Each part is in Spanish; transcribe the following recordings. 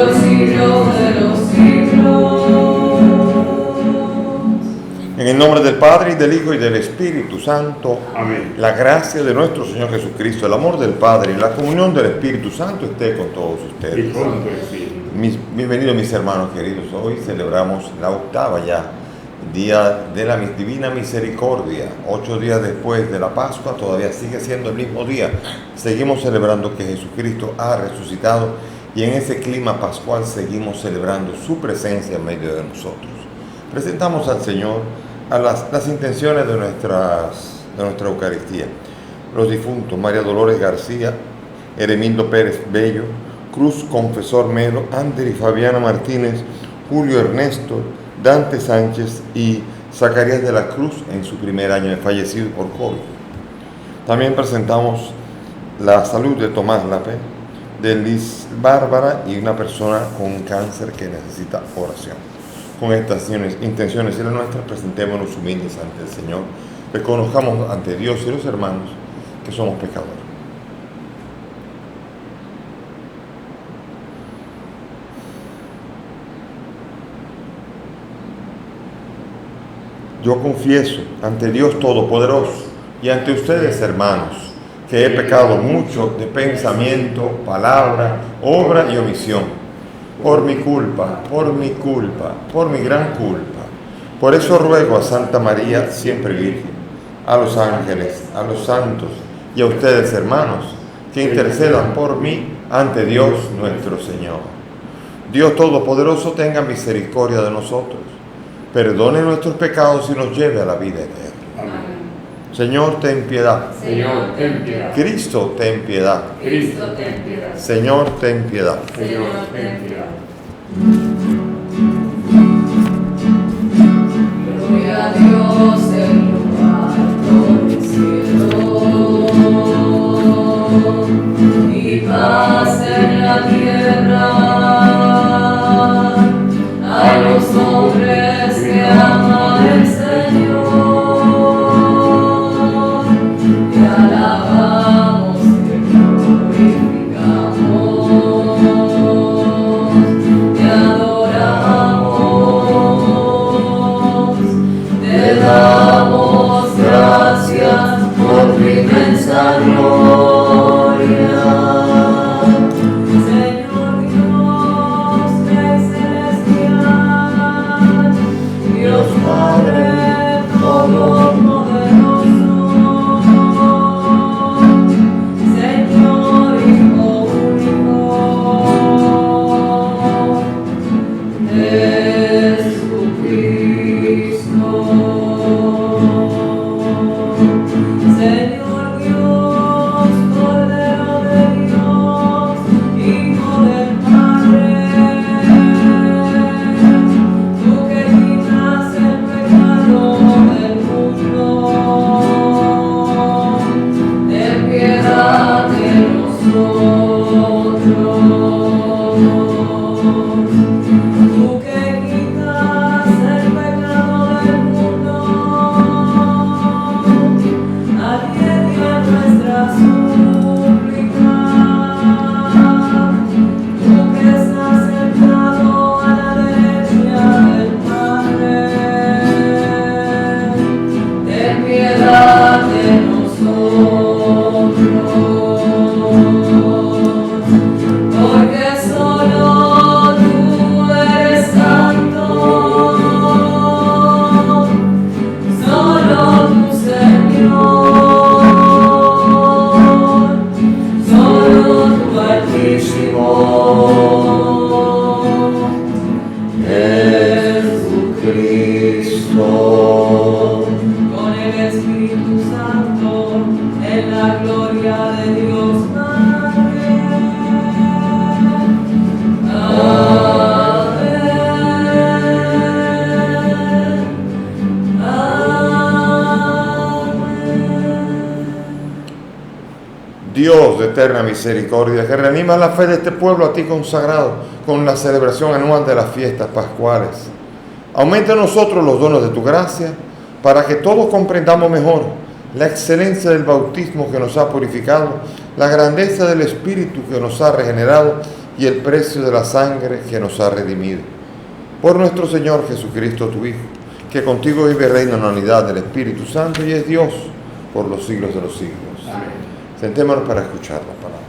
los siglos de los siglos. En el nombre del Padre, y del Hijo, y del Espíritu Santo. Amén. La gracia de nuestro Señor Jesucristo, el amor del Padre y la comunión del Espíritu Santo esté con todos Y ustedes. con tu espíritu. Bienvenidos mis hermanos queridos. Hoy celebramos la octava ya, Día de la Divina Misericordia. 8 días después de la Pascua, todavía sigue siendo el mismo día. Seguimos celebrando que Jesucristo ha resucitado y en ese clima pascual seguimos celebrando su presencia en medio de nosotros. Presentamos al Señor a las intenciones de nuestra Eucaristía. Los difuntos María Dolores García, Heremindo Pérez Bello, Cruz Confesor Melo, Ander y Fabiana Martínez, Julio Ernesto, Dante Sánchez y Zacarías de la Cruz en su primer año de fallecido por COVID. También presentamos la salud de Tomás Lape, de Liz Bárbara y una persona con cáncer que necesita oración. Con estas intenciones y las nuestras, presentémonos humildes ante el Señor, reconozcamos ante Dios y los hermanos que somos pecadores. Yo confieso ante Dios Todopoderoso y ante ustedes, hermanos, que he pecado mucho de pensamiento, palabra, obra y omisión. Por mi culpa, por mi gran culpa. Por eso ruego a Santa María, siempre Virgen, a los ángeles, a los santos y a ustedes, hermanos, que intercedan por mí ante Dios nuestro Señor. Dios Todopoderoso tenga misericordia de nosotros, perdone nuestros pecados y nos lleve a la vida eterna. Amén. Señor, ten piedad. Señor, ten piedad. Cristo, ten piedad. Cristo, ten piedad. Señor, ten piedad. Señor, ten piedad. Gloria a Dios en lo alto del cielo y paz en la tierra a los hombres que aman el Señor. Te alabamos, te glorificamos, te adoramos, te damos gracias por tu inmensa gloria. Señor Dios, Rey celestial, Dios Padre todopoderoso, Señor Hijo único, Jesucristo. Señor Dios, Cordero de Dios, Hijo del Padre, tú que quitas el pecado del mundo, ten piedad de nosotros. Tú que quitas el pecado del mundo, atiende a nuestra súplica. Tú que estás sentado a la derecha del Padre, ten piedad de nosotros. Porque solo tú eres santo, solo tu Señor, solo tu Altísimo Jesucristo, con el Espíritu Santo, en la gloria de Dios Padre. Amén. Amén. Dios de eterna misericordia, que reanima la fe de este pueblo a ti consagrado con la celebración anual de las fiestas pascuales. Aumenta en nosotros los dones de tu gracia, para que todos comprendamos mejor la excelencia del bautismo que nos ha purificado, la grandeza del Espíritu que nos ha regenerado y el precio de la sangre que nos ha redimido. Por nuestro Señor Jesucristo, tu Hijo, que contigo vive y reina en la unidad del Espíritu Santo y es Dios por los siglos de los siglos. Amén. Sentémonos para escuchar la palabra.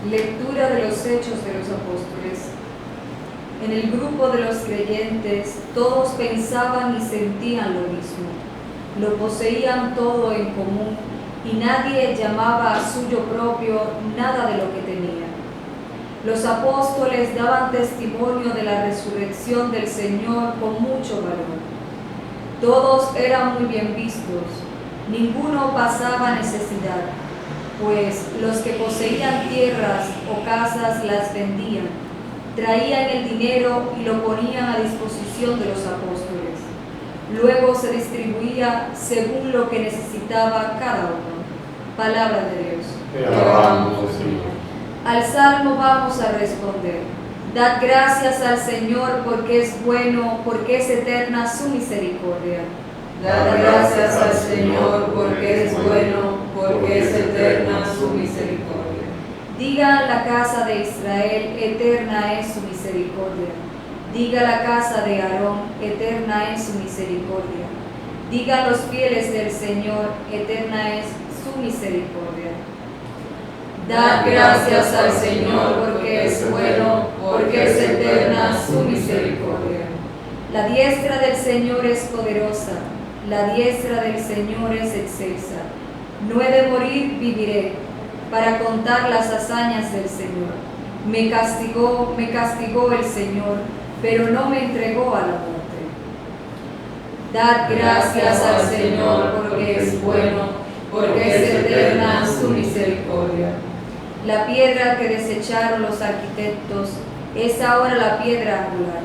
Lectura de los Hechos de los Apóstoles. En el grupo de los creyentes, todos pensaban y sentían lo mismo. Lo poseían todo en común y nadie llamaba a suyo propio nada de lo que tenía. Los apóstoles daban testimonio de la resurrección del Señor con mucho valor. Todos eran muy bien vistos, ninguno pasaba necesidad, pues los que poseían tierras o casas las vendían, traían el dinero y lo ponían a disposición de los apóstoles. Luego se distribuía según lo que necesitaba cada uno. Palabra de Dios. Te alabamos, Señor. Al Salmo vamos a responder. Dad gracias al Señor porque es bueno, porque es eterna su misericordia. Dad gracias al Señor porque es bueno, porque es eterna su misericordia. Diga la casa de Israel, eterna es su misericordia. Diga la casa de Aarón, eterna es su misericordia. Diga los fieles del Señor, eterna es su misericordia. Dad gracias al Señor porque es bueno, porque es eterna su misericordia. La diestra del Señor es poderosa, la diestra del Señor es excelsa. No he de morir, viviré, para contar las hazañas del Señor. Me castigó el Señor, pero no me entregó a la muerte. Dad gracias al Señor porque es bueno, porque es eterna su misericordia. La piedra que desecharon los arquitectos es ahora la piedra angular.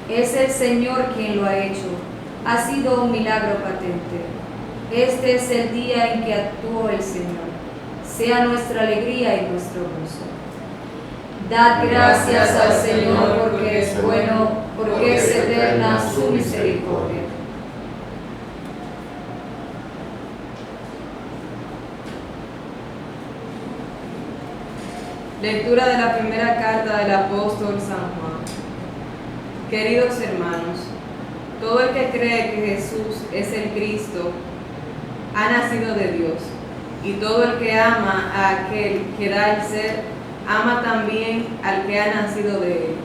Es el Señor quien lo ha hecho. Ha sido un milagro patente. Este es el día en que actuó el Señor. Sea nuestra alegría y nuestro gozo. Dad gracias al Señor porque es bueno, porque es eterna su misericordia. Lectura de la primera carta del apóstol San Juan. Queridos hermanos, todo el que cree que Jesús es el Cristo ha nacido de Dios, y todo el que ama a aquel que da el ser, ama también al que ha nacido de él.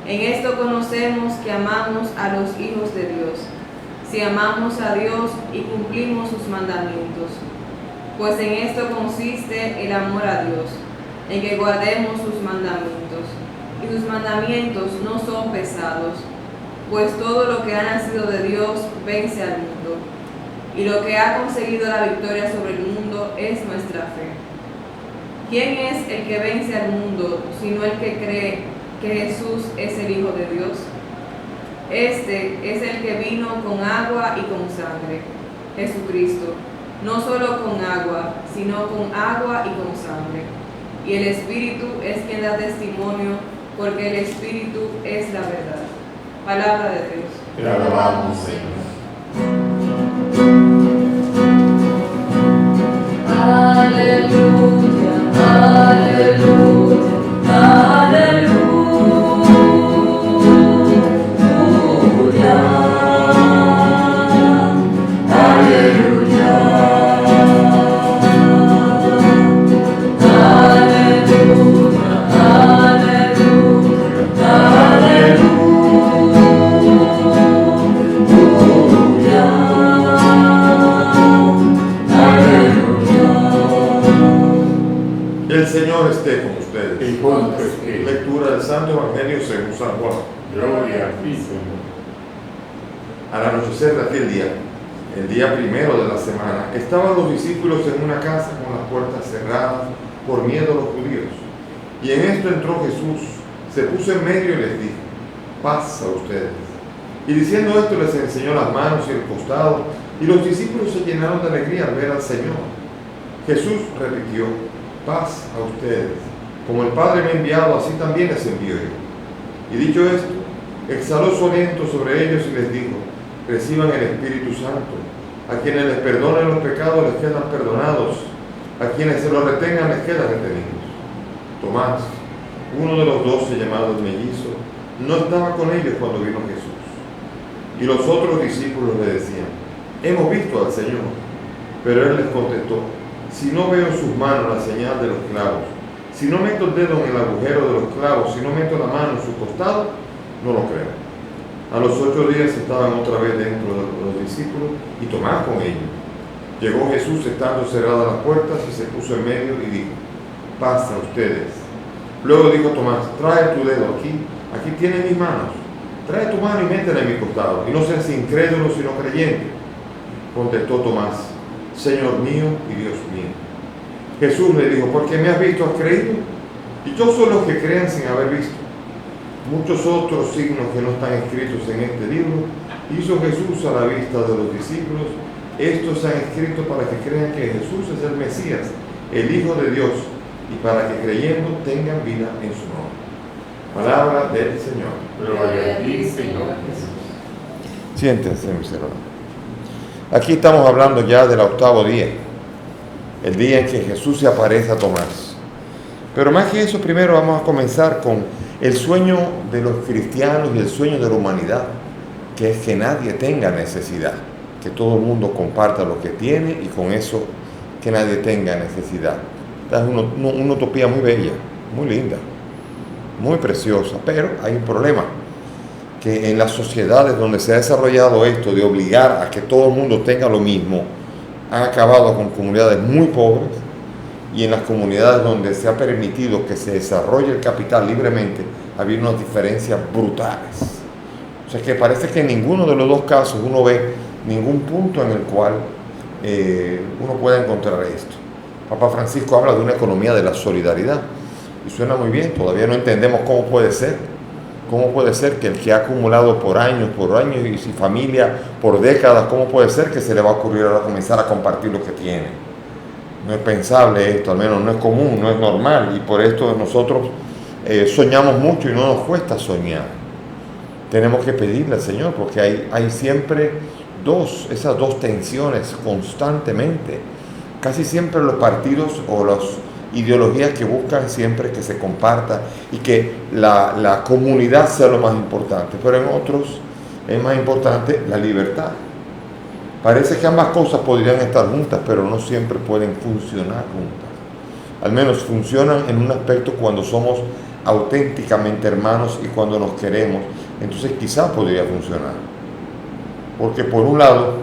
En esto conocemos que amamos a los hijos de Dios, si amamos a Dios y cumplimos sus mandamientos. Pues en esto consiste el amor a Dios, en que guardemos sus mandamientos, y sus mandamientos no son pesados, pues todo lo que ha nacido de Dios vence al mundo, y lo que ha conseguido la victoria sobre el mundo es nuestra fe. ¿Quién es el que vence al mundo, sino el que cree que Jesús es el Hijo de Dios? Este es el que vino con agua y con sangre, Jesucristo, no solo con agua, sino con agua y con sangre. Y el Espíritu es quien da testimonio, porque el Espíritu es la verdad. Palabra de Dios. Te alabamos, Señor. Aleluya, aleluya, aleluya. El Señor esté con ustedes. Y con tu espíritu. Lectura del Santo Evangelio según San Juan. Gloria a ti, Señor. Al anochecer de aquel día, el día primero de la semana, estaban los discípulos en una casa con las puertas cerradas por miedo a los judíos. Y en esto entró Jesús, se puso en medio y les dijo: paz a ustedes. Y diciendo esto les enseñó las manos y el costado, y los discípulos se llenaron de alegría al ver al Señor. Jesús repitió: paz a ustedes. Como el Padre me ha enviado, así también les envío yo. Y dicho esto, exhaló su aliento sobre ellos y les dijo: reciban el Espíritu Santo. A quienes les perdonen los pecados les quedan perdonados. A quienes se los retengan les quedan retenidos. Tomás, uno de los 12 llamados mellizos, no estaba con ellos cuando vino Jesús. Y los otros discípulos le decían: hemos visto al Señor. Pero él les contestó: si no veo en sus manos la señal de los clavos, si no meto el dedo en el agujero de los clavos, si no meto la mano en su costado, no lo creo. A los 8 días estaban otra vez dentro de los discípulos y Tomás con ellos. Llegó Jesús estando cerradas las puertas y se puso en medio y dijo: paz a ustedes. Luego dijo Tomás: trae tu dedo aquí tienen mis manos. Trae tu mano y métela en mi costado, y no seas incrédulo sino creyente. Contestó Tomás: Señor mío y Dios mío. Jesús le dijo: porque me has visto, has creído. Y yo soy los que creen sin haber visto. Muchos otros signos que no están escritos en este libro hizo Jesús a la vista de los discípulos. Estos se han escrito para que crean que Jesús es el Mesías, el Hijo de Dios, y para que creyendo tengan vida en su nombre. Palabra del Señor. Gloria a ti, Señor Jesús. Siéntense, mis hermanos. Aquí estamos hablando ya del 8º día, el día en que Jesús se aparece a Tomás. Pero más que eso, primero vamos a comenzar con el sueño de los cristianos y el sueño de la humanidad, que es que nadie tenga necesidad, que todo el mundo comparta lo que tiene y con eso que nadie tenga necesidad. Esta es una utopía muy bella, muy linda, muy preciosa, pero hay un problema, que en las sociedades donde se ha desarrollado esto de obligar a que todo el mundo tenga lo mismo, han acabado con comunidades muy pobres, y en las comunidades donde se ha permitido que se desarrolle el capital libremente, ha habido unas diferencias brutales. O sea que parece que en ninguno de los dos casos uno ve ningún punto en el cual uno pueda encontrar esto. Papa Francisco habla de una economía de la solidaridad, y suena muy bien. Todavía no entendemos cómo puede ser. ¿Cómo puede ser que el que ha acumulado por años y si familia por décadas, cómo puede ser que se le va a ocurrir ahora comenzar a compartir lo que tiene? No es pensable esto, al menos no es común, no es normal, y por esto nosotros soñamos mucho y no nos cuesta soñar. Tenemos que pedirle al Señor, porque hay siempre esas dos tensiones constantemente. Casi siempre los partidos o las ideologías que buscan siempre que se comparta y que la comunidad sea lo más importante, pero en otros es más importante la libertad. Parece que ambas cosas podrían estar juntas, pero no siempre pueden funcionar juntas. Al menos funcionan en un aspecto cuando somos auténticamente hermanos y cuando nos queremos. Entonces quizás podría funcionar. Porque por un lado,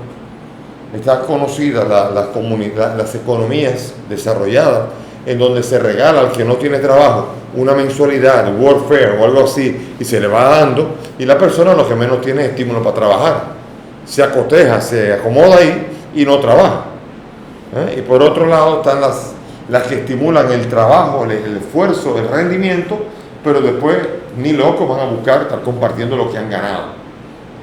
está conocida las economías desarrolladas en donde se regala al que no tiene trabajo una mensualidad, Workfare o algo así, y se le va dando, y la persona lo que menos tiene es estímulo para trabajar. Se acoteja, se acomoda ahí y no trabaja. Y por otro lado están las que estimulan el trabajo, el esfuerzo, el rendimiento, pero después ni locos van a buscar estar compartiendo lo que han ganado.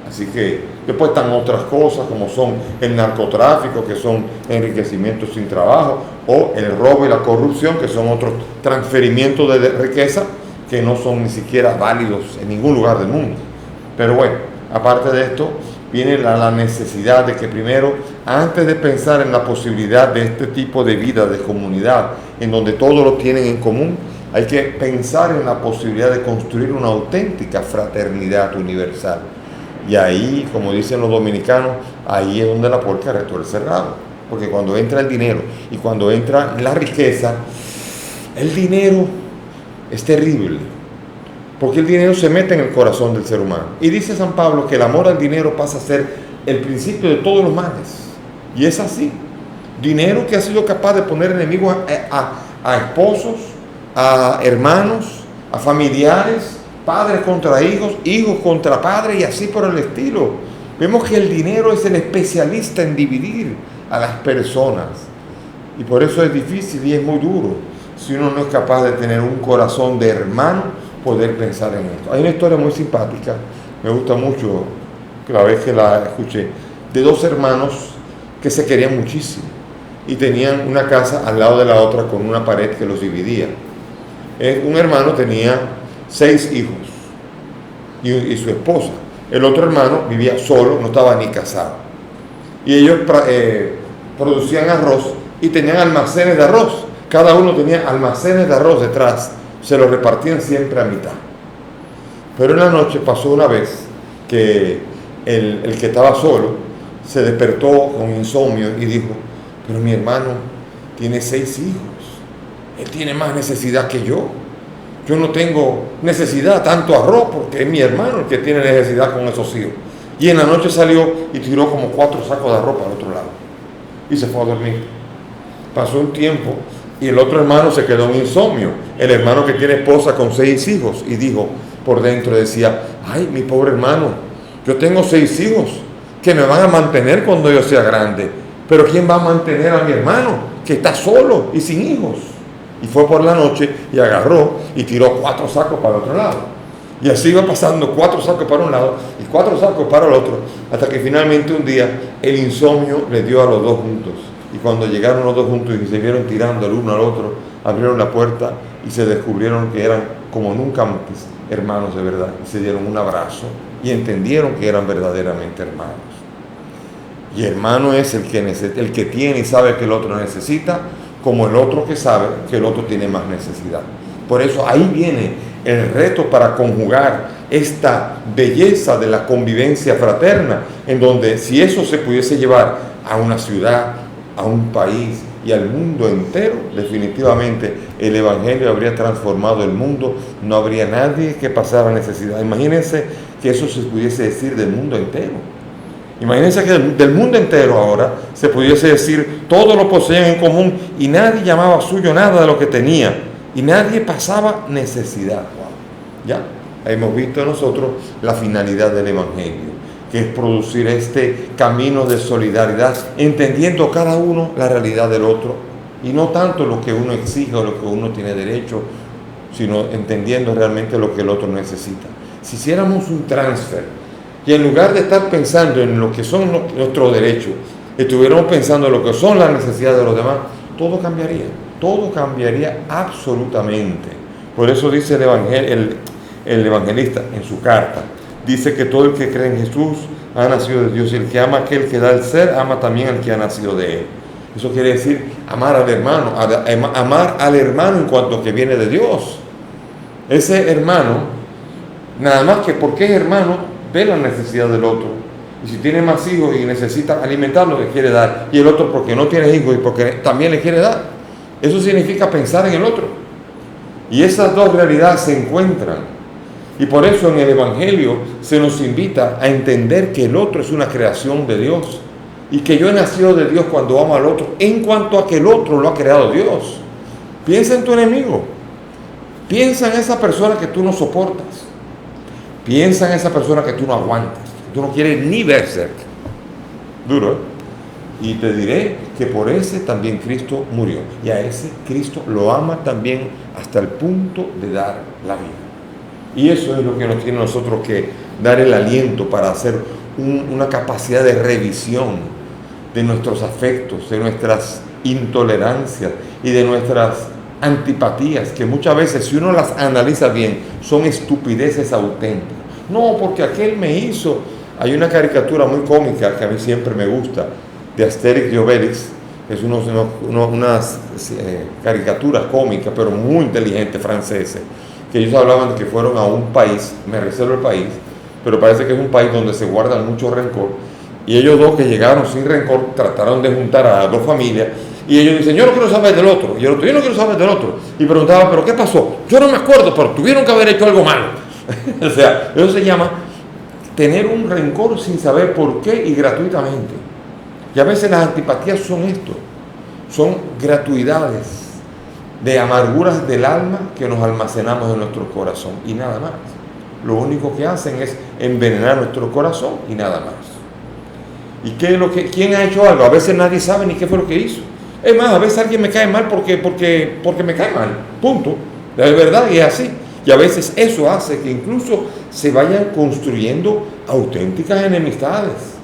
Así que después están otras cosas como son el narcotráfico, que son enriquecimientos sin trabajo, o el robo y la corrupción, que son otros transferimientos de riqueza que no son ni siquiera válidos en ningún lugar del mundo. Pero bueno, aparte de esto, viene la necesidad de que primero, antes de pensar en la posibilidad de este tipo de vida, de comunidad, en donde todos lo tienen en común, hay que pensar en la posibilidad de construir una auténtica fraternidad universal. Y ahí, como dicen los dominicanos, ahí es donde la puerca retuerce el rabo. Porque cuando entra el dinero y cuando entra la riqueza, el dinero es terrible. Porque el dinero se mete en el corazón del ser humano. Y dice San Pablo que el amor al dinero pasa a ser el principio de todos los males. Y es así. Dinero que ha sido capaz de poner enemigos a esposos, a hermanos, a familiares, padres contra hijos, hijos contra padres y así por el estilo. Vemos que el dinero es el especialista en dividir a las personas. Y por eso es difícil y es muy duro. Si uno no es capaz de tener un corazón de hermano, poder pensar en esto. Hay una historia muy simpática, me gusta mucho, la vez que la escuché, de dos hermanos que se querían muchísimo y tenían una casa al lado de la otra con una pared que los dividía. Un hermano tenía 6 hijos y su esposa. El otro hermano vivía solo, no estaba ni casado. y ellos producían arroz y tenían almacenes de arroz. Cada uno tenía almacenes de arroz detrás, se los repartían siempre a mitad. Pero en la noche pasó una vez que el que estaba solo se despertó con insomnio y dijo: pero mi hermano tiene 6 hijos, él tiene más necesidad que yo no tengo necesidad tanto arroz, porque es mi hermano el que tiene necesidad con esos hijos. Y en la noche salió y tiró como 4 sacos de arroz para el otro lado y se fue a dormir. Pasó un tiempo y el otro hermano se quedó en insomnio, el hermano que tiene esposa con 6 hijos, y dijo por dentro, decía: ay, mi pobre hermano, yo tengo 6 hijos que me van a mantener cuando yo sea grande, pero ¿quién va a mantener a mi hermano que está solo y sin hijos? Y fue por la noche y agarró y tiró 4 sacos para el otro lado. Y así iba pasando 4 sacos para un lado y 4 sacos para el otro, hasta que finalmente un día el insomnio le dio a los dos juntos. Y cuando llegaron los dos juntos y se vieron tirando el uno al otro, abrieron la puerta y se descubrieron que eran como nunca antes hermanos de verdad. Y se dieron un abrazo y entendieron que eran verdaderamente hermanos. Y hermano es el que tiene y sabe que el otro necesita, como el otro que sabe que el otro tiene más necesidad. Por eso ahí viene el reto para conjugar esta belleza de la convivencia fraterna, en donde si eso se pudiese llevar a una ciudad, a un país y al mundo entero, definitivamente el Evangelio habría transformado el mundo, no habría nadie que pasara necesidad. Imagínense que eso se pudiese decir del mundo entero. Imagínense que del mundo entero ahora se pudiese decir: todos lo poseían en común y nadie llamaba suyo nada de lo que tenía y nadie pasaba necesidad. Wow. Ya hemos visto nosotros la finalidad del Evangelio, que es producir este camino de solidaridad, entendiendo cada uno la realidad del otro y no tanto lo que uno exige o lo que uno tiene derecho, sino entendiendo realmente lo que el otro necesita. Si hiciéramos un transfer y en lugar de estar pensando en lo que son nuestros derechos, estuviéramos pensando en lo que son las necesidades de los demás, todo cambiaría absolutamente. Por eso dice el evangelista en su carta, dice que todo el que cree en Jesús ha nacido de Dios, y el que ama a aquel que da el ser, ama también al que ha nacido de él. Eso quiere decir amar al hermano, amar al hermano en cuanto que viene de Dios. Ese hermano, nada más que porque es hermano, ve la necesidad del otro, y si tiene más hijos y necesita alimentarlo, le quiere dar, y el otro porque no tiene hijos y porque también le quiere dar. Eso significa pensar en el otro, y esas dos realidades se encuentran, y por eso en el Evangelio se nos invita a entender que el otro es una creación de Dios, y que yo he nacido de Dios cuando amo al otro, en cuanto a que el otro lo ha creado Dios. Piensa en tu enemigo, piensa en esa persona que tú no soportas, piensa en esa persona que tú no aguantas, que tú no quieres ni ver cerca. Duro, ¿eh? Y te diré que por ese también Cristo murió. Y a ese Cristo lo ama también hasta el punto de dar la vida. Y eso es lo que nos tiene a nosotros que dar el aliento para hacer una capacidad de revisión de nuestros afectos, de nuestras intolerancias y de nuestras antipatías, que muchas veces, si uno las analiza bien, son estupideces auténticas. No, porque aquel me hizo. Hay una caricatura muy cómica que a mí siempre me gusta, de Asterix y Obelix. Es unas caricaturas cómicas, pero muy inteligentes, franceses, que ellos hablaban de que fueron a un país, me reservo el país, pero parece que es un país donde se guarda mucho rencor, y ellos dos que llegaron sin rencor trataron de juntar a dos familias, y ellos dicen: yo no quiero saber del otro, y el otro: yo no quiero saber del otro, y preguntaba: ¿pero qué pasó? Yo no me acuerdo, pero tuvieron que haber hecho algo malo. O sea, eso se llama tener un rencor sin saber por qué y gratuitamente. Y a veces las antipatías son esto, son gratuidades de amarguras del alma que nos almacenamos en nuestro corazón y nada más. Lo único que hacen es envenenar nuestro corazón y nada más. ¿Y qué es lo que, quién ha hecho algo? A veces nadie sabe ni qué fue lo que hizo. Es más, a veces alguien me cae mal porque me cae mal, punto. De verdad, y es así. Y a veces eso hace que incluso se vayan construyendo auténticas enemistades.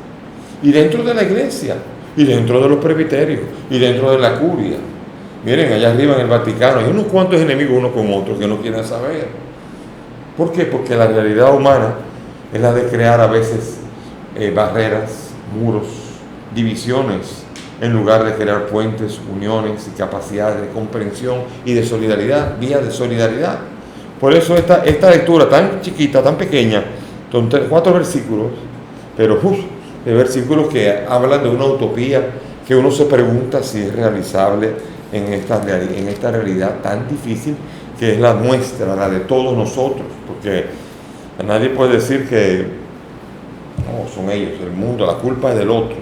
Y dentro de la iglesia, y dentro de los presbiterios, y dentro de la curia. Miren, allá arriba en el Vaticano hay unos cuantos enemigos unos con otros que no quieren saber. ¿Por qué? Porque la realidad humana es la de crear a veces barreras, muros, divisiones en lugar de crear puentes, uniones y capacidades de comprensión y de solidaridad, vías de solidaridad. Por eso esta lectura tan chiquita, tan pequeña, son 4 versículos, pero de versículos que hablan de una utopía que uno se pregunta si es realizable en esta realidad tan difícil que es la nuestra, la de todos nosotros, porque nadie puede decir que no, son ellos, el mundo, la culpa es del otro.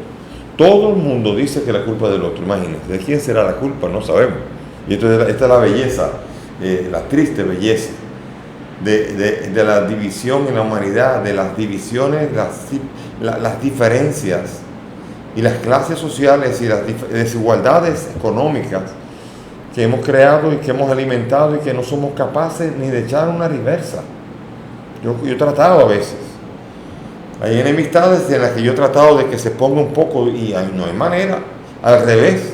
Todo el mundo dice que la culpa es del otro, imagínense. ¿De quién será la culpa? No sabemos. Y entonces esta es la belleza, la triste belleza de la división en la humanidad, de las divisiones, las diferencias y las clases sociales y las desigualdades económicas que hemos creado y que hemos alimentado y que no somos capaces ni de echar una reversa. Yo he tratado a veces. Hay enemistades en las que yo he tratado de que se ponga un poco y no hay manera. Al revés,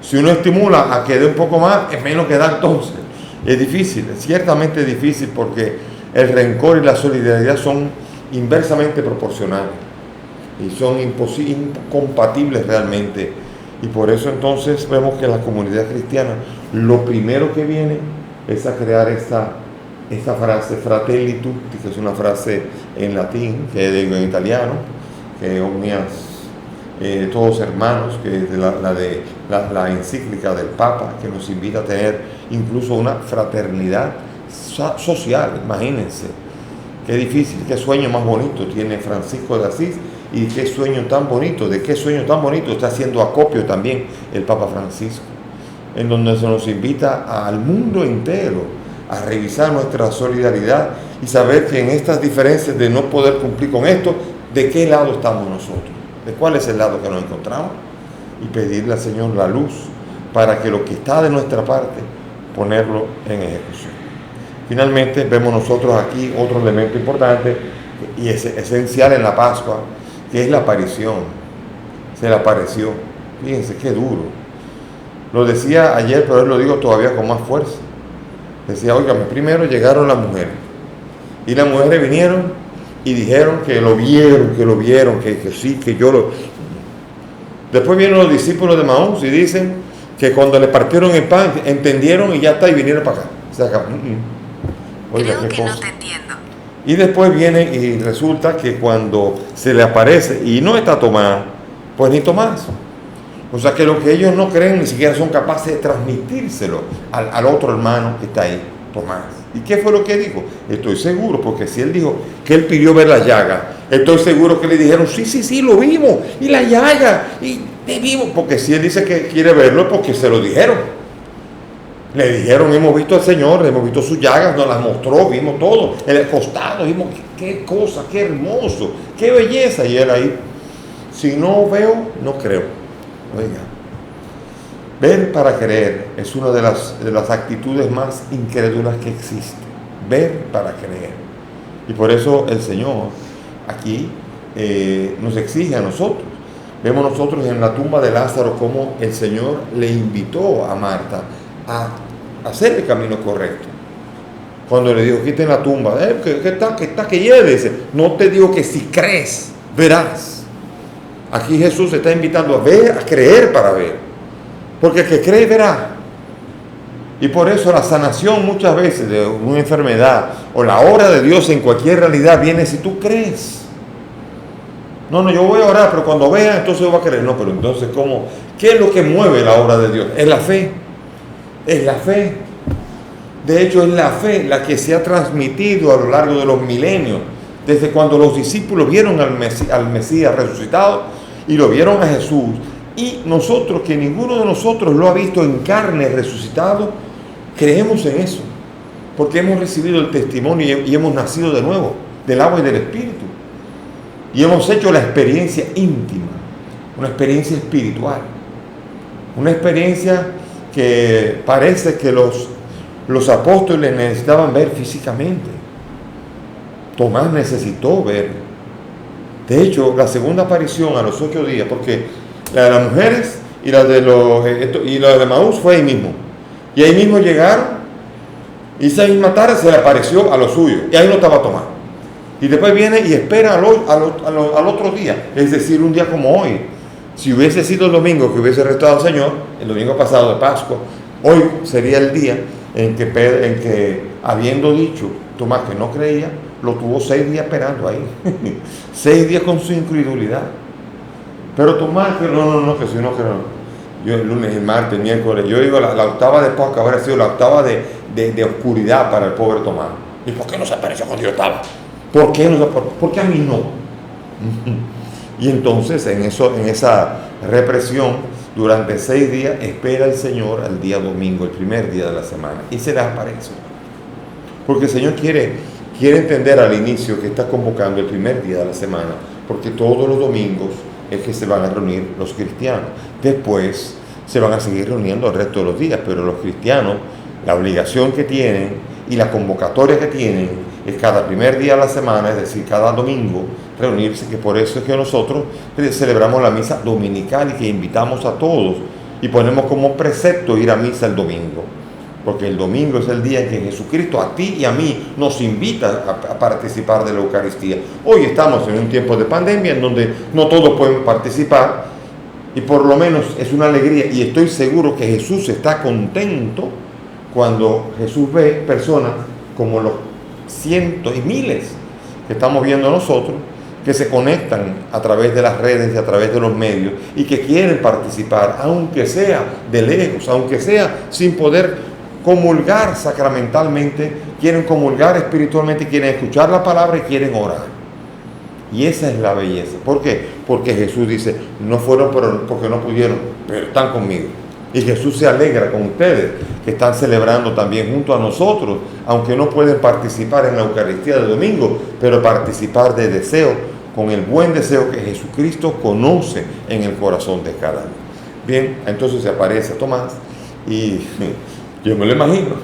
si uno estimula a que dé un poco más, es menos que da entonces. Es difícil, es ciertamente difícil porque el rencor y la solidaridad son inversamente proporcionales y son incompatibles realmente. Y por eso entonces vemos que en la comunidad cristiana lo primero que viene es a crear esta frase fratelli tutti, que es una frase en latín, que digo en italiano, que omnias todos hermanos, que es la encíclica del Papa, que nos invita a tener incluso una fraternidad social. Imagínense, qué difícil, qué sueño más bonito tiene Francisco de Asís y qué sueño tan bonito, de qué sueño tan bonito está haciendo acopio también el Papa Francisco, en donde se nos invita al mundo entero a revisar nuestra solidaridad y saber que en estas diferencias de no poder cumplir con esto, ¿de qué lado estamos nosotros? ¿De cuál es el lado que nos encontramos? Y pedirle al Señor la luz para que lo que está de nuestra parte, ponerlo en ejecución. Finalmente, vemos nosotros aquí otro elemento importante y es esencial en la Pascua, que es la aparición. Se le apareció. Fíjense qué duro. Lo decía ayer, pero hoy lo digo todavía con más fuerza. Decía, oigan, primero llegaron las mujeres. Y las mujeres vinieron y dijeron que lo vieron, que sí, que yo lo... Después vienen los discípulos de Maús y dicen que cuando le partieron el pan, entendieron y ya está, y vinieron para acá. Se acabó. Oiga, creo qué que cosa. no te entiendo. Y después viene y resulta que cuando se le aparece y no está Tomás, pues ni Tomás. O sea que lo que ellos no creen ni siquiera son capaces de transmitírselo al otro hermano que está ahí, Tomás. ¿Y qué fue lo que dijo? Estoy seguro, porque si él dijo que él pidió ver la llaga, estoy seguro que le dijeron, sí, lo vimos, y la llaga, y te vimos, porque si él dice que quiere verlo es porque se lo dijeron. Le dijeron, hemos visto al Señor, hemos visto sus llagas, nos las mostró, vimos todo, el costado, vimos qué cosa, qué hermoso, qué belleza. Y él ahí, si no veo, no creo. Oiga, ver para creer es una de las actitudes más incrédulas que existe. Ver para creer. Y por eso el Señor aquí nos exige a nosotros. Vemos nosotros en la tumba de Lázaro cómo el Señor le invitó a Marta a hacer el camino correcto. Cuando le dijo, quiten la tumba, que lleve, dice, no te digo que si crees, verás. Aquí Jesús está invitando a ver, a creer para ver. Porque el que cree verá. Y por eso la sanación muchas veces de una enfermedad o la obra de Dios en cualquier realidad viene si tú crees. No, yo voy a orar, pero cuando vea, entonces voy a creer. No, pero entonces, ¿cómo? ¿Qué es lo que mueve la obra de Dios? Es la fe. Es la fe. De hecho, es la fe la que se ha transmitido a lo largo de los milenios. Desde cuando los discípulos vieron al Mesías resucitado y lo vieron a Jesús. Y nosotros, que ninguno de nosotros lo ha visto en carne resucitado, creemos en eso. Porque hemos recibido el testimonio y hemos nacido de nuevo, del agua y del Espíritu. Y hemos hecho la experiencia íntima, una experiencia espiritual. Una experiencia que parece que los apóstoles necesitaban ver físicamente. Tomás necesitó ver. De hecho, la segunda aparición a los 8 días, porque la de las mujeres y la de Maús fue ahí mismo. Y ahí mismo llegaron, y esa misma tarde se le apareció a los suyos, y ahí no estaba Tomás. Y después viene y espera al otro día, es decir, un día como hoy, Si hubiese sido el domingo que hubiese restado el Señor, el domingo pasado de Pascua, hoy sería el día en que habiendo dicho Tomás que no creía, lo tuvo 6 días esperando ahí. 6 días con su incredulidad. Pero Tomás, que no, que si no, que no. Yo el lunes, el martes, el miércoles, yo digo la octava de Pascua habría sido la octava de oscuridad para el pobre Tomás. ¿Y por qué no se apareció cuando yo estaba? ¿Por qué no se apareció? ¿Por qué a mí no? Y entonces en esa represión, durante 6 días, espera el Señor al día domingo, el primer día de la semana, y se le aparece. Porque el Señor quiere entender al inicio que está convocando el primer día de la semana, porque todos los domingos es que se van a reunir los cristianos. Después se van a seguir reuniendo el resto de los días, pero los cristianos, la obligación que tienen y la convocatoria que tienen es cada primer día de la semana, es decir, cada domingo, reunirse, que por eso es que nosotros celebramos la misa dominical y que invitamos a todos y ponemos como precepto ir a misa el domingo, porque el domingo es el día en que Jesucristo a ti y a mí nos invita a participar de la Eucaristía. Hoy estamos en un tiempo de pandemia en donde no todos pueden participar y por lo menos es una alegría, y estoy seguro que Jesús está contento cuando Jesús ve personas como los cientos y miles que estamos viendo nosotros, que se conectan a través de las redes y a través de los medios y que quieren participar, aunque sea de lejos, aunque sea sin poder comulgar sacramentalmente, quieren comulgar espiritualmente, quieren escuchar la palabra y quieren orar. Y esa es la belleza. ¿Por qué? Porque Jesús dice, no fueron porque no pudieron, pero están conmigo. Y Jesús se alegra con ustedes, que están celebrando también junto a nosotros, aunque no pueden participar en la Eucaristía del domingo, pero participar de deseo, con el buen deseo que Jesucristo conoce en el corazón de cada uno. Bien, entonces se aparece Tomás, y yo me lo imagino,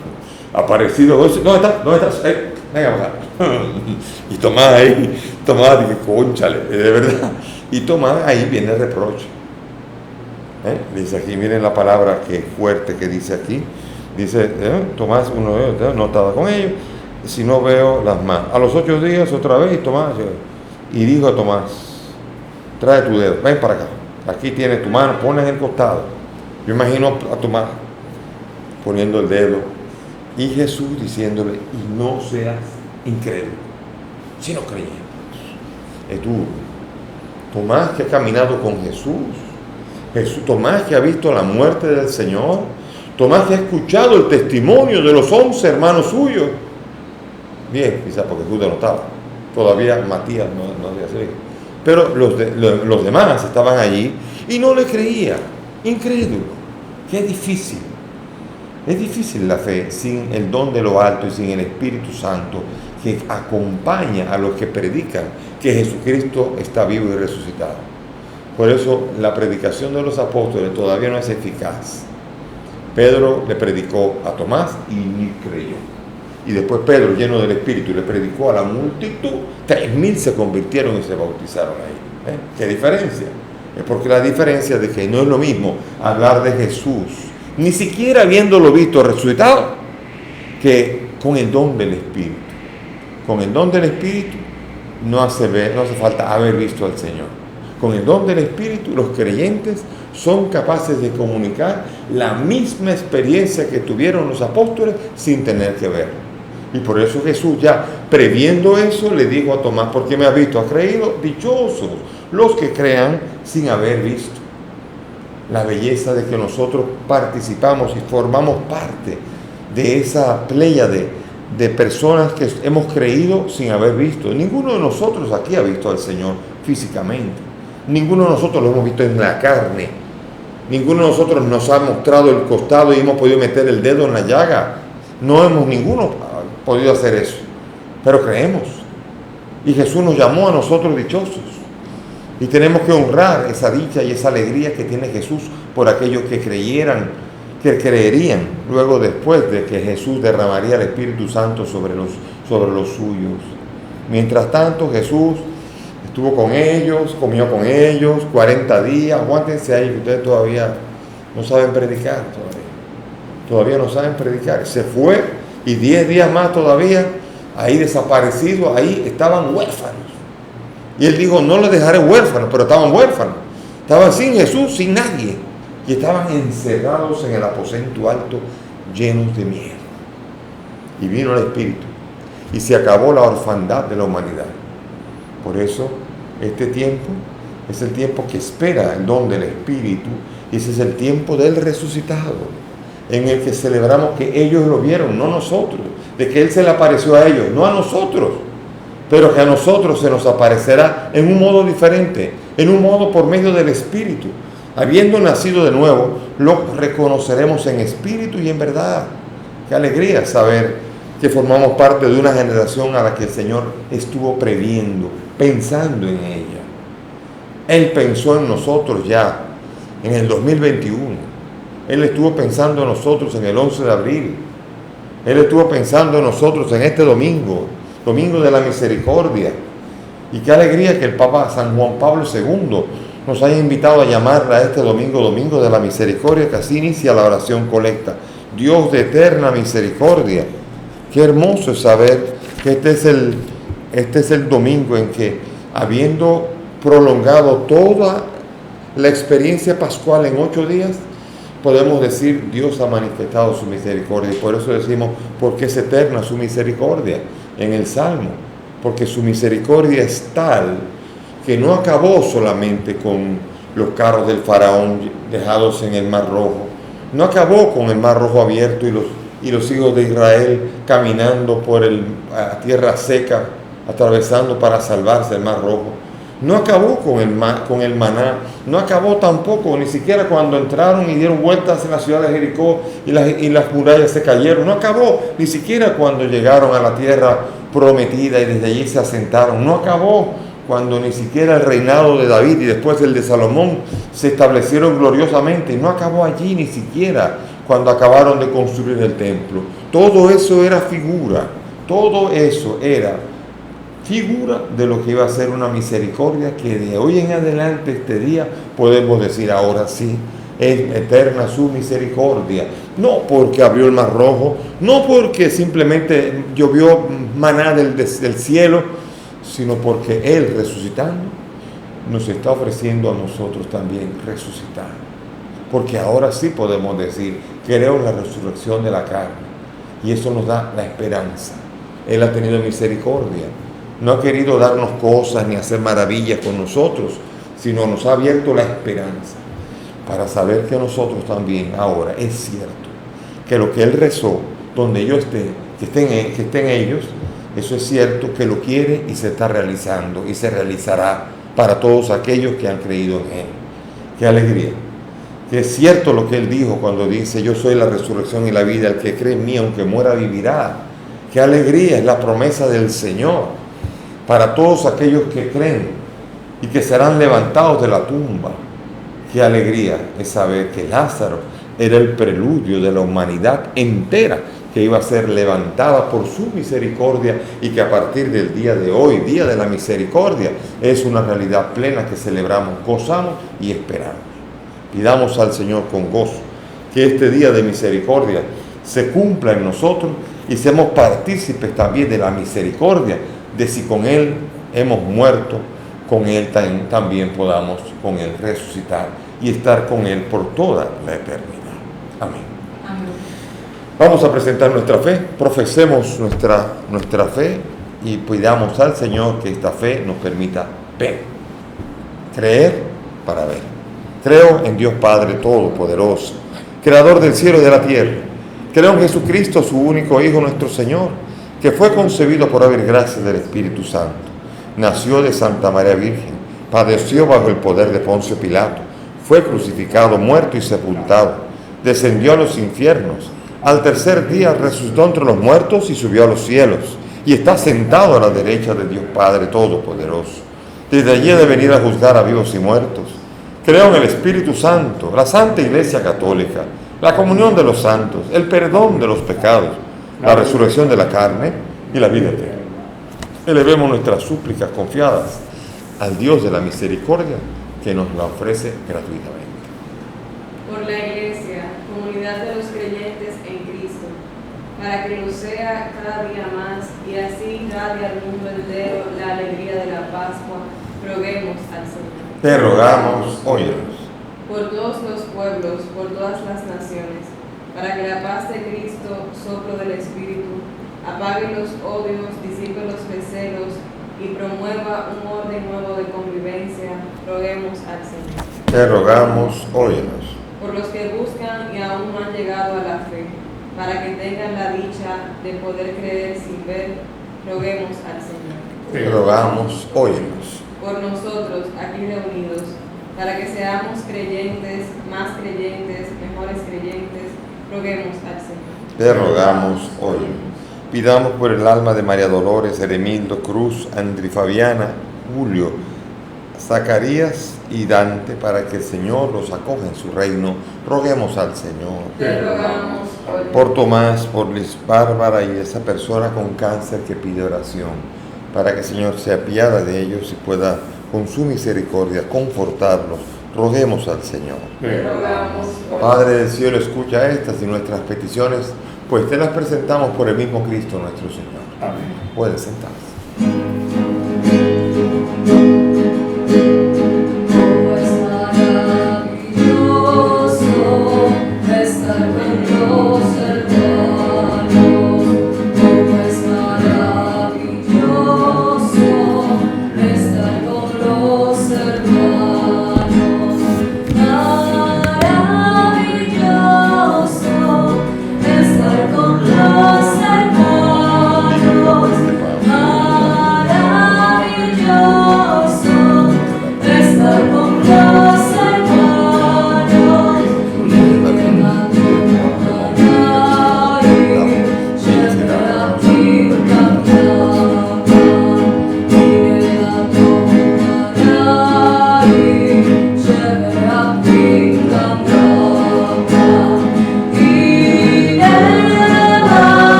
aparecido, ¿dónde estás? Venga, bajar. Y Tomás dije, cónchale, de verdad. Y Tomás, ahí viene el reproche. Dice aquí, miren la palabra que fuerte que dice aquí. Dice, Tomás, uno de ellos no estaba con ellos, si no veo las manos. A los 8 días otra vez, Tomás, y dijo a Tomás, trae tu dedo, ven para acá, aquí tienes tu mano, ponla en el costado. Yo imagino a Tomás poniendo el dedo y Jesús diciéndole, y no seas incrédulo, sino creyente. Es duro. Tomás, que ha caminado con Jesús, Tomás, que ha visto la muerte del Señor, Tomás, que ha escuchado el testimonio de los 11 hermanos suyos. Bien, quizás porque Judas no estaba, todavía Matías no había salido, pero los demás estaban allí y no le creían, incrédulo. Qué difícil. Es difícil la fe sin el don de lo alto y sin el Espíritu Santo que acompaña a los que predican que Jesucristo está vivo y resucitado. Por eso la predicación de los apóstoles todavía no es eficaz. Pedro le predicó a Tomás y ni creyó. Y después Pedro, lleno del Espíritu, le predicó a la multitud. 3.000 se convirtieron y se bautizaron ahí. ¿Qué diferencia? Es porque la diferencia es de que no es lo mismo hablar de Jesús, ni siquiera habiéndolo visto resucitado, que con el don del Espíritu. Con el don del Espíritu no hace falta haber visto al Señor. Con el don del Espíritu, los creyentes son capaces de comunicar la misma experiencia que tuvieron los apóstoles sin tener que verlo. Y por eso Jesús, ya previendo eso, le dijo a Tomás, ¿por qué me has visto? ¿Has creído? Dichosos los que crean sin haber visto. La belleza de que nosotros participamos y formamos parte de esa pléyade de personas que hemos creído sin haber visto. Ninguno de nosotros aquí ha visto al Señor físicamente. Ninguno de nosotros lo hemos visto en la carne. Ninguno de nosotros nos ha mostrado el costado y hemos podido meter el dedo en la llaga. No hemos ninguno podido hacer eso. Pero creemos. Y Jesús nos llamó a nosotros dichosos. Y tenemos que honrar esa dicha y esa alegría que tiene Jesús por aquellos que creerían luego después de que Jesús derramaría el Espíritu Santo sobre los suyos. Mientras tanto, Jesús estuvo con ellos, comió con ellos 40 días. Aguántense ahí, que ustedes todavía no saben predicar. Todavía no saben predicar. Se fue y 10 días más todavía, ahí desaparecidos, ahí estaban huérfanos. Y él dijo, no les dejaré huérfanos, pero estaban huérfanos. Estaban sin Jesús, sin nadie. Y estaban encerrados en el aposento alto, llenos de miedo. Y vino el Espíritu. Y se acabó la orfandad de la humanidad. Por eso, este tiempo es el tiempo que espera el don del Espíritu. Y ese es el tiempo del resucitado, en el que celebramos que ellos lo vieron, no nosotros. De que Él se le apareció a ellos, no a nosotros. Pero que a nosotros se nos aparecerá en un modo diferente, en un modo por medio del Espíritu. Habiendo nacido de nuevo, lo reconoceremos en espíritu y en verdad. Qué alegría saber que formamos parte de una generación a la que el Señor estuvo previendo, pensando en ella. Él pensó en nosotros ya en el 2021. Él estuvo pensando en nosotros en el 11 de abril. Él estuvo pensando en nosotros en este domingo, Domingo de la Misericordia. Y qué alegría que el Papa San Juan Pablo II nos haya invitado a llamarla a este domingo, Domingo de la Misericordia, que así inicia la oración colecta. Dios de eterna misericordia. Qué hermoso es saber que este es el domingo en que, habiendo prolongado toda la experiencia pascual en 8 días, podemos decir, Dios ha manifestado su misericordia. Y por eso decimos, porque es eterna su misericordia en el Salmo. Porque su misericordia es tal que no acabó solamente con los carros del faraón dejados en el Mar Rojo. No acabó con el Mar Rojo abierto y los hijos de Israel caminando por la tierra seca, atravesando para salvarse el Mar Rojo. No acabó con el maná, no acabó tampoco, ni siquiera cuando entraron y dieron vueltas en la ciudad de Jericó y las murallas se cayeron. No acabó ni siquiera cuando llegaron a la tierra prometida y desde allí se asentaron. No acabó cuando ni siquiera el reinado de David y después el de Salomón se establecieron gloriosamente. No acabó allí ni siquiera cuando acabaron de construir el templo. Todo eso era figura, todo eso era figura de lo que iba a ser una misericordia que de hoy en adelante, este día, podemos decir ahora sí, es eterna su misericordia. No porque abrió el Mar Rojo, no porque simplemente llovió maná del cielo, sino porque Él, resucitando, nos está ofreciendo a nosotros también resucitar. Porque ahora sí podemos decir, creo en la resurrección de la carne. Y eso nos da la esperanza. Él ha tenido misericordia. No ha querido darnos cosas ni hacer maravillas con nosotros, sino nos ha abierto la esperanza para saber que nosotros también ahora es cierto que lo que Él rezó, donde yo esté, que estén ellos, eso es cierto que lo quiere y se está realizando y se realizará para todos aquellos que han creído en Él. ¡Qué alegría! Que es cierto lo que Él dijo cuando dice, yo soy la resurrección y la vida, el que cree en mí, aunque muera, vivirá. ¡Qué alegría! Es la promesa del Señor para todos aquellos que creen y que serán levantados de la tumba. Qué alegría es saber que Lázaro era el preludio de la humanidad entera que iba a ser levantada por su misericordia y que a partir del día de hoy, día de la misericordia, es una realidad plena que celebramos, gozamos y esperamos. Pidamos al Señor con gozo que este día de misericordia se cumpla en nosotros y seamos partícipes también de la misericordia, de si con Él hemos muerto, con Él también podamos con Él resucitar y estar con Él por toda la eternidad. Amén. Amén. Vamos a presentar nuestra fe, profesemos nuestra fe y pidamos al Señor que esta fe nos permita ver, creer para ver. Creo en Dios Padre Todopoderoso, Creador del cielo y de la tierra. Creo en Jesucristo, su único Hijo, nuestro Señor, que fue concebido por haber gracia del Espíritu Santo. Nació de Santa María Virgen, padeció bajo el poder de Poncio Pilato, fue crucificado, muerto y sepultado, descendió a los infiernos, al tercer día resucitó entre los muertos y subió a los cielos, y está sentado a la derecha de Dios Padre Todopoderoso. Desde allí ha de venir a juzgar a vivos y muertos. Creo en el Espíritu Santo, la Santa Iglesia Católica, la comunión de los santos, el perdón de los pecados, la resurrección de la carne y la vida eterna. Elevemos nuestras súplicas confiadas al Dios de la misericordia que nos la ofrece gratuitamente. Por la Iglesia, comunidad de los creyentes en Cristo, para que lo sea cada día más y así irradie al mundo entero la alegría de la Pascua, roguemos al Señor. Te rogamos, óyenos. Por todos los pueblos, por todas las naciones, para que la paz de Cristo, soplo del Espíritu, apague los odios, disipe los recelos y promueva un orden nuevo de convivencia, roguemos al Señor. Te rogamos, óyenos. Por los que buscan y aún no han llegado a la fe, para que tengan la dicha de poder creer sin ver, roguemos al Señor. Te rogamos, óyenos. Por nosotros aquí reunidos, para que seamos creyentes, más creyentes, mejores creyentes, roguemos al Señor. Te rogamos, óyenos. Pidamos por el alma de María Dolores, Heremildo, Cruz, Andri Fabiana, Julio, Zacarías y Dante, para que el Señor los acoja en su reino. Roguemos al Señor. Te rogamos, óyenos. Por Tomás, por Liz Bárbara y esa persona con cáncer que pide oración, para que el Señor se apiade de ellos y pueda con su misericordia confortarlos. Roguemos al Señor. Te rogamos, óyenos. Padre del cielo, escucha estas y nuestras peticiones, pues te las presentamos por el mismo Cristo nuestro Señor. Amén. Pueden sentarse. Como es maravilloso estar con los hermanos, como es maravilloso estar con los hermanos, maravilloso estar con los hermanos, maravilloso estar con los hermanos,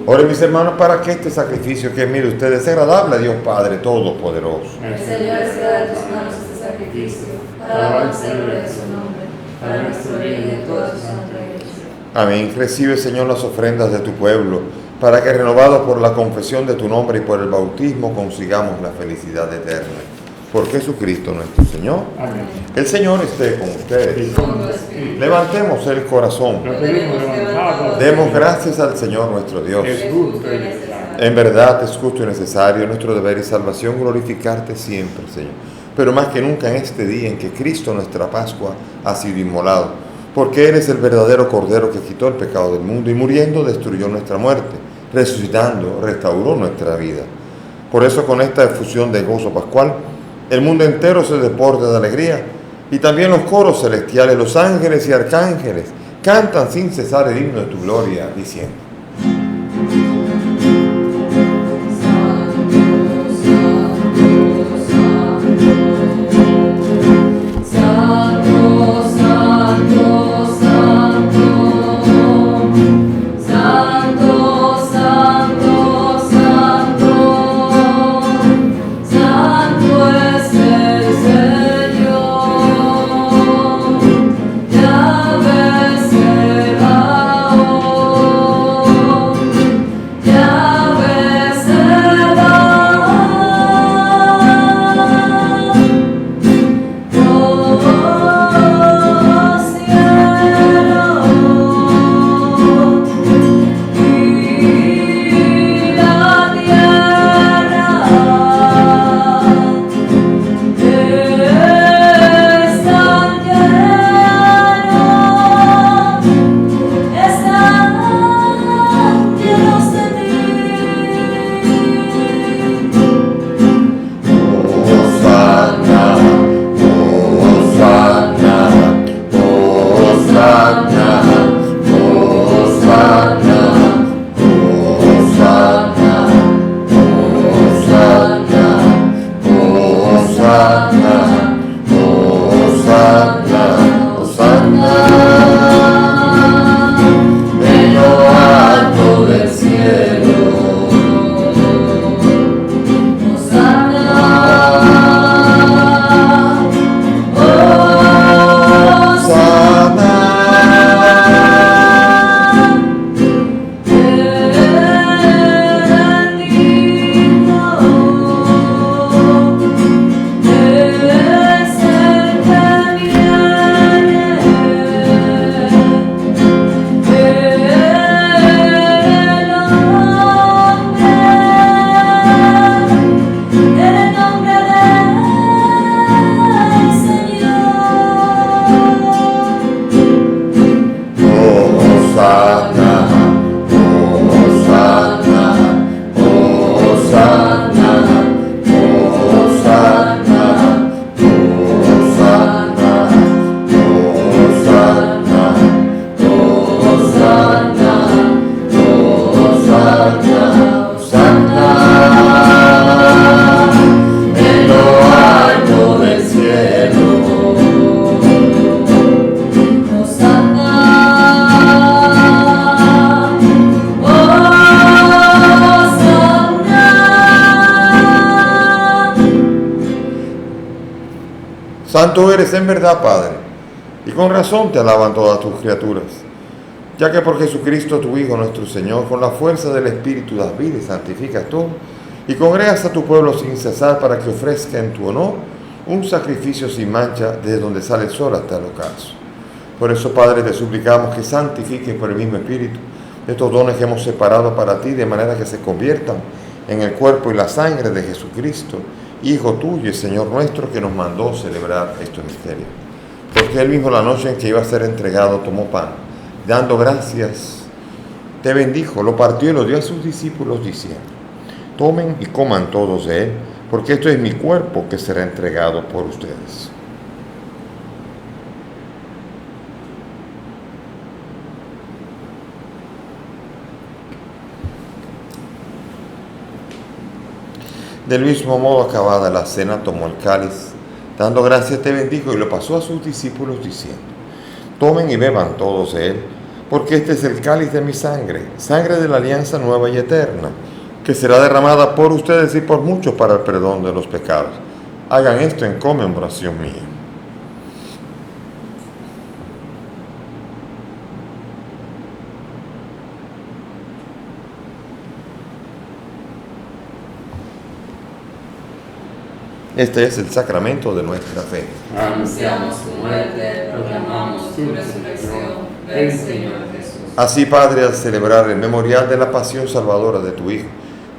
Oren mis hermanos para que este sacrificio que mire ustedes es agradable a Dios Padre Todopoderoso. El Señor sea de tus manos este sacrificio, para la alabanza y gloria de su nombre, para nuestro bien y de toda su santa iglesia. Amén. Recibe, Señor, las ofrendas de tu pueblo, para que renovados por la confesión de tu nombre y por el bautismo consigamos la felicidad eterna. Por Jesucristo nuestro Señor. Amén. El Señor esté con Y ustedes. con tu espíritu. Levantemos el corazón. Lo tenemos levantado. Demos gracias al Señor nuestro Dios. Es justo y necesario. En verdad es justo y necesario, nuestro deber y salvación, glorificarte siempre, Señor. Pero más que nunca en este día en que Cristo, nuestra Pascua, ha sido inmolado. Porque eres el verdadero Cordero que quitó el pecado del mundo y muriendo destruyó nuestra muerte, resucitando restauró nuestra vida. Por eso, con esta efusión de gozo pascual, el mundo entero se desborda de alegría, y también los coros celestiales, los ángeles y arcángeles cantan sin cesar el himno de tu gloria, diciendo: Yahweh Sebaot. Santo eres en verdad, Padre, y con razón te alaban todas tus criaturas, ya que por Jesucristo tu Hijo nuestro Señor, con la fuerza del Espíritu das vida y santificas todo, y congregas a tu pueblo sin cesar para que ofrezca en tu honor un sacrificio sin mancha desde donde sale el sol hasta el ocaso. Por eso, Padre, te suplicamos que santifiques por el mismo Espíritu estos dones que hemos separado para ti, de manera que se conviertan en el cuerpo y la sangre de Jesucristo, Hijo tuyo y Señor nuestro, que nos mandó celebrar estos misterios. Porque él mismo, la noche en que iba a ser entregado, tomó pan, dando gracias, te bendijo, lo partió y lo dio a sus discípulos, diciendo: tomen y coman todos de él, porque esto es mi cuerpo que será entregado por ustedes. Del mismo modo, acabada la cena, tomó el cáliz, dando gracias te bendijo y lo pasó a sus discípulos, diciendo: tomen y beban todos de él, porque este es el cáliz de mi sangre, sangre de la alianza nueva y eterna, que será derramada por ustedes y por muchos para el perdón de los pecados. Hagan esto en conmemoración mía. Este es el sacramento de nuestra fe. Anunciamos tu muerte, proclamamos tu resurrección. Ven, Señor Jesús. Así, Padre, al celebrar el memorial de la pasión salvadora de tu Hijo,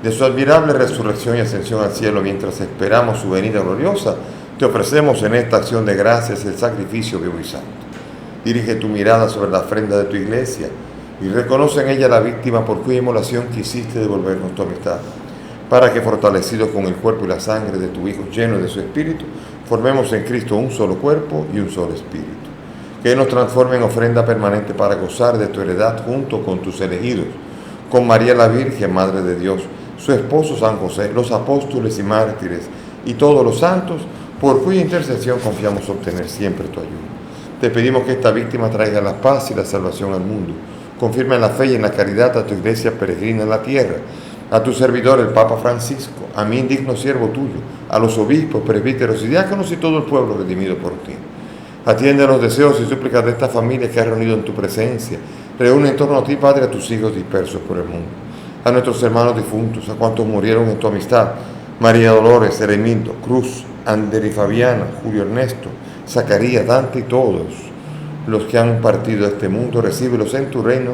de su admirable resurrección y ascensión al cielo, mientras esperamos su venida gloriosa, te ofrecemos en esta acción de gracias el sacrificio vivo y santo. Dirige tu mirada sobre la ofrenda de tu iglesia y reconoce en ella la víctima por cuya inmolación quisiste devolvernos tu amistad, para que, fortalecidos con el cuerpo y la sangre de tu Hijo, lleno de su Espíritu, formemos en Cristo un solo cuerpo y un solo Espíritu. Que Él nos transforme en ofrenda permanente para gozar de tu heredad junto con tus elegidos, con María la Virgen, Madre de Dios, su esposo San José, los apóstoles y mártires y todos los santos, por cuya intercesión confiamos obtener siempre tu ayuda. Te pedimos que esta víctima traiga la paz y la salvación al mundo. Confirma en la fe y en la caridad a tu iglesia peregrina en la tierra, a tu servidor el Papa Francisco, a mi indigno siervo tuyo, a los obispos, presbíteros y diáconos y todo el pueblo redimido por ti. Atiende a los deseos y súplicas de esta familia que has reunido en tu presencia. Reúne en torno a ti, Padre, a tus hijos dispersos por el mundo, a nuestros hermanos difuntos, a cuantos murieron en tu amistad: María Dolores, Eremindo, Cruz, Ander y Fabiana, Julio Ernesto, Zacarías, Dante y todos los que han partido de este mundo. Recíbelos en tu reino,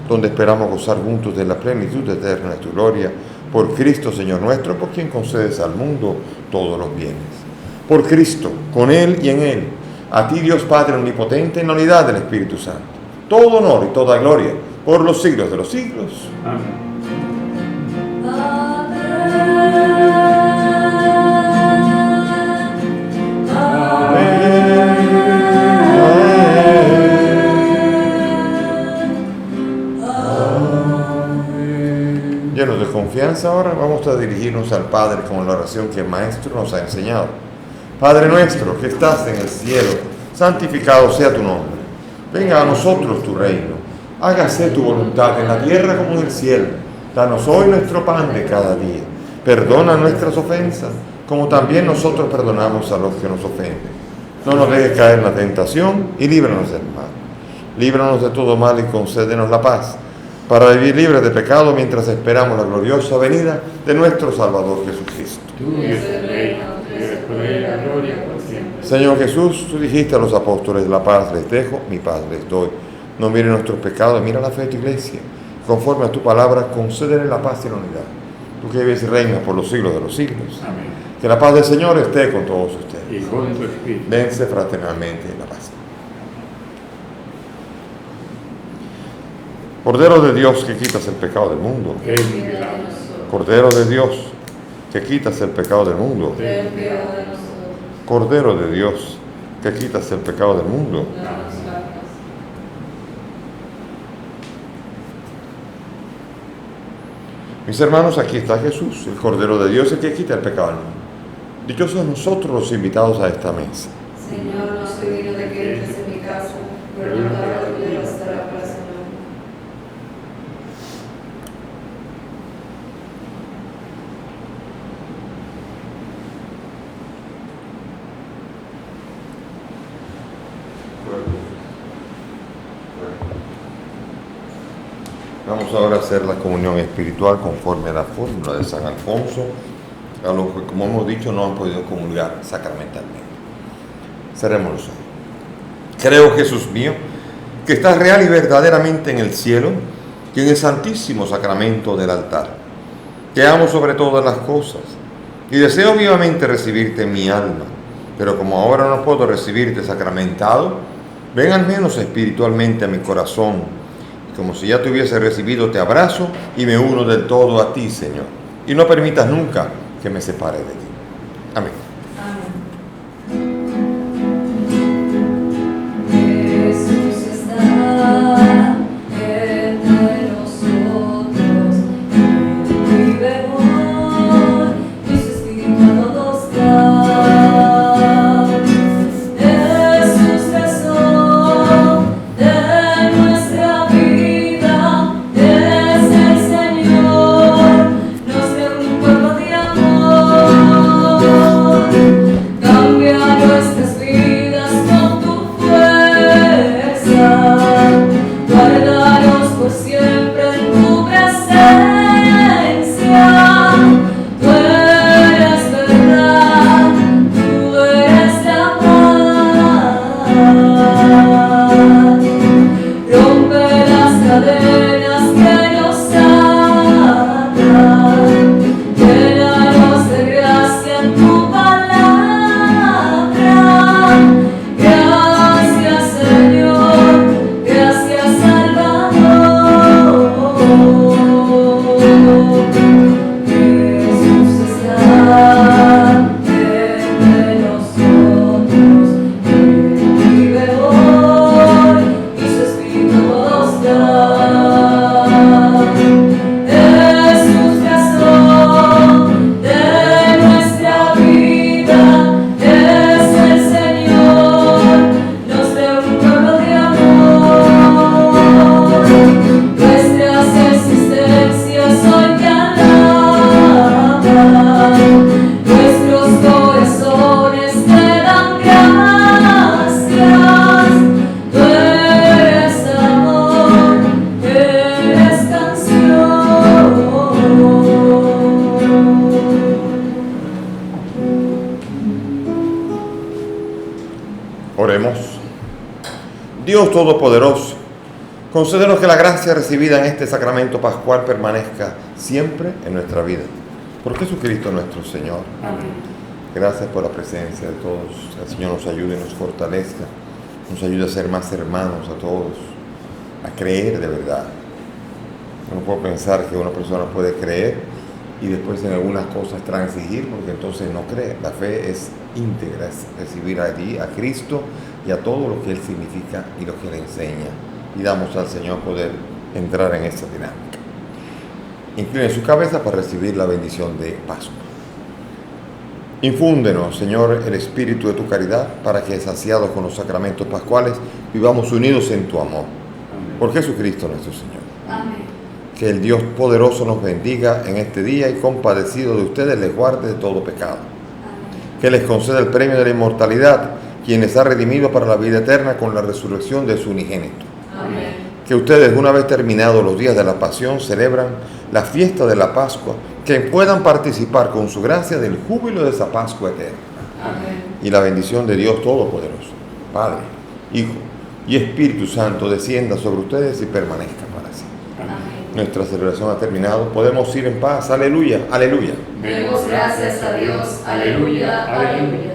donde esperamos gozar juntos de la plenitud eterna de tu gloria, por Cristo Señor nuestro, por quien concedes al mundo todos los bienes. Por Cristo, con Él y en Él, a ti, Dios Padre omnipotente, en la unidad del Espíritu Santo, todo honor y toda gloria por los siglos de los siglos. Amén. Llenos de confianza, ahora vamos a dirigirnos al Padre con la oración que el Maestro nos ha enseñado. Padre nuestro que estás en el cielo, santificado sea tu nombre. Venga a nosotros tu reino. Hágase tu voluntad en la tierra como en el cielo. Danos hoy nuestro pan de cada día. Perdona nuestras ofensas, como también nosotros perdonamos a los que nos ofenden. No nos dejes caer en la tentación y líbranos del mal. Líbranos de todo mal y concédenos la paz, para vivir libres de pecado mientras esperamos la gloriosa venida de nuestro Salvador Jesucristo. Tú eres el reino, tú eres el poder y la gloria por siempre. Señor Jesús, tú dijiste a los apóstoles: la paz les dejo, mi paz les doy. No mire nuestros pecados, mira la fe de tu iglesia. Conforme a tu palabra, concédele la paz y la unidad. Tú que vives y reinas por los siglos de los siglos. Amén. Que la paz del Señor esté con todos ustedes. Y con tu espíritu. Dense fraternalmente en la paz. Cordero de Dios que quitas el pecado del mundo. Ten piedad de nosotros. Cordero de Dios que quitas el pecado del mundo. Ten piedad de nosotros. Cordero de Dios que quitas el pecado del mundo. Danos la paz. Mis hermanos, aquí está Jesús, el Cordero de Dios, el que quita el pecado del mundo. Dichosos nosotros los invitados a esta mesa. Señor, no soy digno de que entres en mi casa, pero una palabra tuya bastará para sanarme. Vamos ahora a hacer la comunión espiritual conforme a la fórmula de San Alfonso, a los que, como hemos dicho, no han podido comulgar sacramentalmente. Cerremos los ojos. Creo, Jesús mío, que estás real y verdaderamente en el cielo y en el santísimo sacramento del altar. Te amo sobre todas las cosas y deseo vivamente recibirte en mi alma, pero como ahora no puedo recibirte sacramentado, ven al menos espiritualmente a mi corazón, y como si ya te hubiese recibido, te abrazo y me uno del todo a ti, Señor, y no permitas nunca que me separe de ti. Amén. Jesús está entre nosotros, Él vive hoy y su espíritu a todos da. Jesús tesoro de nuestra vida, es el Señor, nos dio un pueblo de amor. Cambia nuestras vidas con tu fuerza, guárdanos por siempre en tu presencia. Tú eres verdad, tú eres la paz. Rompe las cadenas que nos atan, llénanos de gracia en tu palabra. Gracias, Señor, gracias, Salvador. Jesús está entre nosotros, Él vive hoy y su espíritu nos da. Jesús tesoro de nuestra vida, es el Señor, nos da un pueblo de amor. Nuestras existencias hoy te alaban, nuestros corazones te dan gracias. Tú eres amor, eres canción. Oremos. Dios Todopoderoso, concédenos que la gracia recibida en este sacramento pascual permanezca siempre en nuestra vida. Por Jesucristo nuestro Señor. Amén. Gracias por la presencia de todos. Que el Señor nos ayude y nos fortalezca. Nos ayude a ser más hermanos a todos. A creer de verdad. No puedo pensar que una persona puede creer y después en algunas cosas transigir, porque entonces no cree. La fe es íntegra, es recibir allí a Cristo y a todo lo que Él significa y lo que Él enseña. Y damos al Señor poder entrar en esa dinámica. Incline su cabeza para recibir la bendición de Pascua. Infúndenos, Señor, el espíritu de tu caridad, para que, saciados con los sacramentos pascuales, vivamos unidos en tu amor. Por Jesucristo nuestro Señor. Amén. Que el Dios poderoso nos bendiga en este día y, compadecido de ustedes, les guarde de todo pecado. Amén. Que les conceda el premio de la inmortalidad, quien les ha redimido para la vida eterna con la resurrección de su unigénito. Amén. Que ustedes, una vez terminados los días de la pasión, celebran la fiesta de la Pascua, que puedan participar con su gracia del júbilo de esa Pascua eterna. Amén. Y la bendición de Dios Todopoderoso, Padre, Hijo y Espíritu Santo, descienda sobre ustedes y permanezca para siempre. Amén. Nuestra celebración ha terminado. Podemos ir en paz. Aleluya, aleluya. Demos gracias a Dios. Aleluya, aleluya.